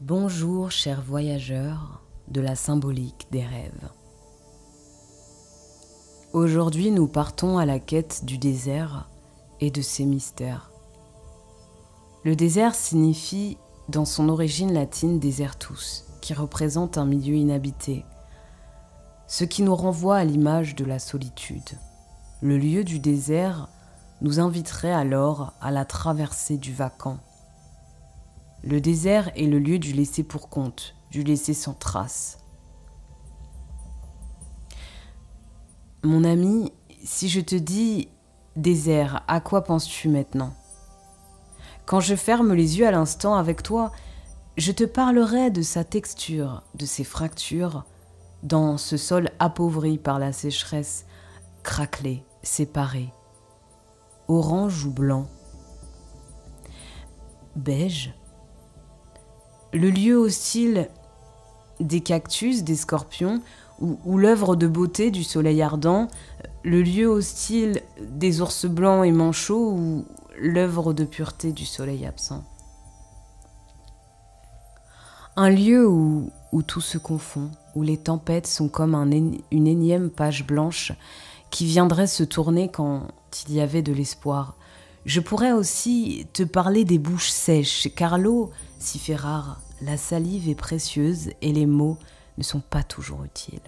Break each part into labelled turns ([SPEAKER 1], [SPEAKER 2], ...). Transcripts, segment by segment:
[SPEAKER 1] Bonjour chers voyageurs de la symbolique des rêves. Aujourd'hui nous partons à la quête du désert et de ses mystères. Le désert signifie dans son origine latine desertus, qui représente un milieu inhabité, ce qui nous renvoie à l'image de la solitude. Le lieu du désert nous inviterait alors à la traversée du vacant. Le désert est le lieu du laissé pour compte, du laissé sans trace. Mon ami, si je te dis désert, à quoi penses-tu maintenant? Quand je ferme les yeux à l'instant avec toi, je te parlerai de sa texture, de ses fractures, dans ce sol appauvri par la sécheresse, craquelé, séparé, orange ou blanc, beige. Le lieu hostile des cactus, des scorpions, ou l'œuvre de beauté du soleil ardent, le lieu hostile des ours blancs et manchots, ou l'œuvre de pureté du soleil absent. Un lieu où tout se confond, où les tempêtes sont comme une énième page blanche qui viendrait se tourner quand il y avait de l'espoir. Je pourrais aussi te parler des bouches sèches, car l'eau s'y fait rare, la salive est précieuse et les mots ne sont pas toujours utiles.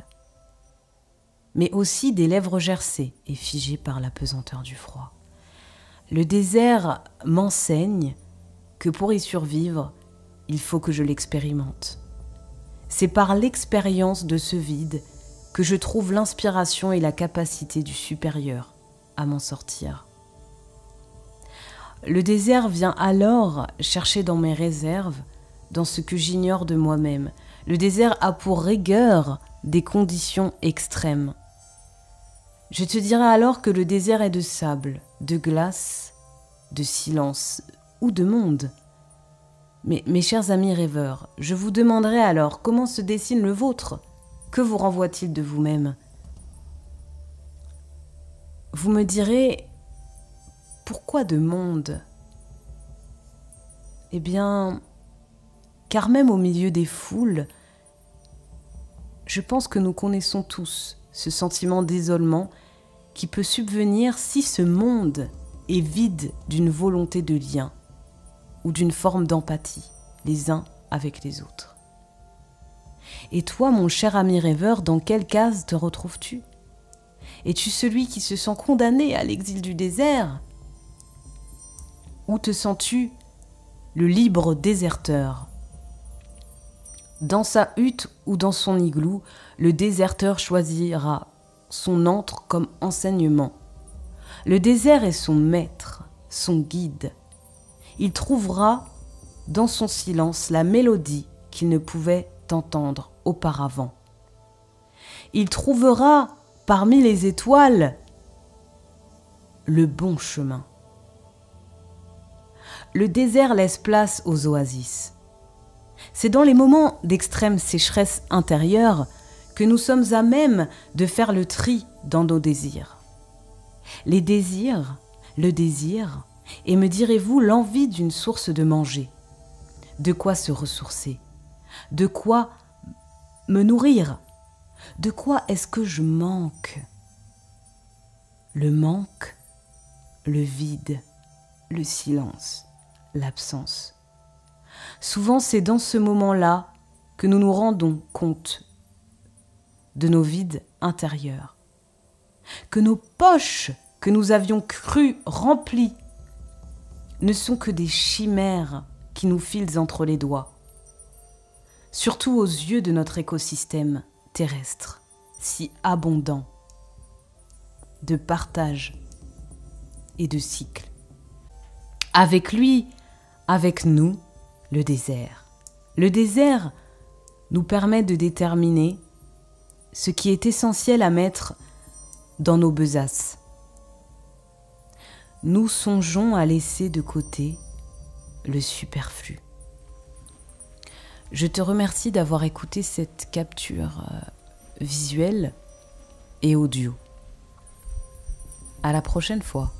[SPEAKER 1] Mais aussi des lèvres gercées et figées par la pesanteur du froid. Le désert m'enseigne que pour y survivre, il faut que je l'expérimente. C'est par l'expérience de ce vide que je trouve l'inspiration et la capacité du supérieur à m'en sortir. Le désert vient alors chercher dans mes réserves, dans ce que j'ignore de moi-même. Le désert a pour rigueur des conditions extrêmes. Je te dirai alors que le désert est de sable, de glace, de silence ou de monde. Mais mes chers amis rêveurs, je vous demanderai alors comment se dessine le vôtre. Que vous renvoie-t-il de vous-même? Vous me direz, pourquoi de monde? Eh bien, car même au milieu des foules, je pense que nous connaissons tous ce sentiment d'isolement qui peut subvenir si ce monde est vide d'une volonté de lien ou d'une forme d'empathie, les uns avec les autres. Et toi, mon cher ami rêveur, dans quelle case te retrouves-tu? Es-tu celui qui se sent condamné à l'exil du désert? Ou te sens-tu le libre déserteur? Dans sa hutte ou dans son igloo, le déserteur choisira son antre comme enseignement. Le désert est son maître, son guide. Il trouvera dans son silence la mélodie qu'il ne pouvait entendre auparavant. Il trouvera parmi les étoiles le bon chemin. Le désert laisse place aux oasis. C'est dans les moments d'extrême sécheresse intérieure que nous sommes à même de faire le tri dans nos désirs. Les désirs, le désir, et me direz-vous l'envie d'une source de manger, de quoi se ressourcer, de quoi me nourrir, de quoi est-ce que je manque? Le manque, le vide, le silence, l'absence. Souvent, c'est dans ce moment-là que nous nous rendons compte de nos vides intérieurs, que nos poches que nous avions crues remplies ne sont que des chimères qui nous filent entre les doigts, surtout aux yeux de notre écosystème terrestre, si abondant de partage et de cycles. Avec lui, avec nous, le désert. Le désert nous permet de déterminer ce qui est essentiel à mettre dans nos besaces. Nous songeons à laisser de côté le superflu. Je te remercie d'avoir écouté cette capture visuelle et audio. À la prochaine fois.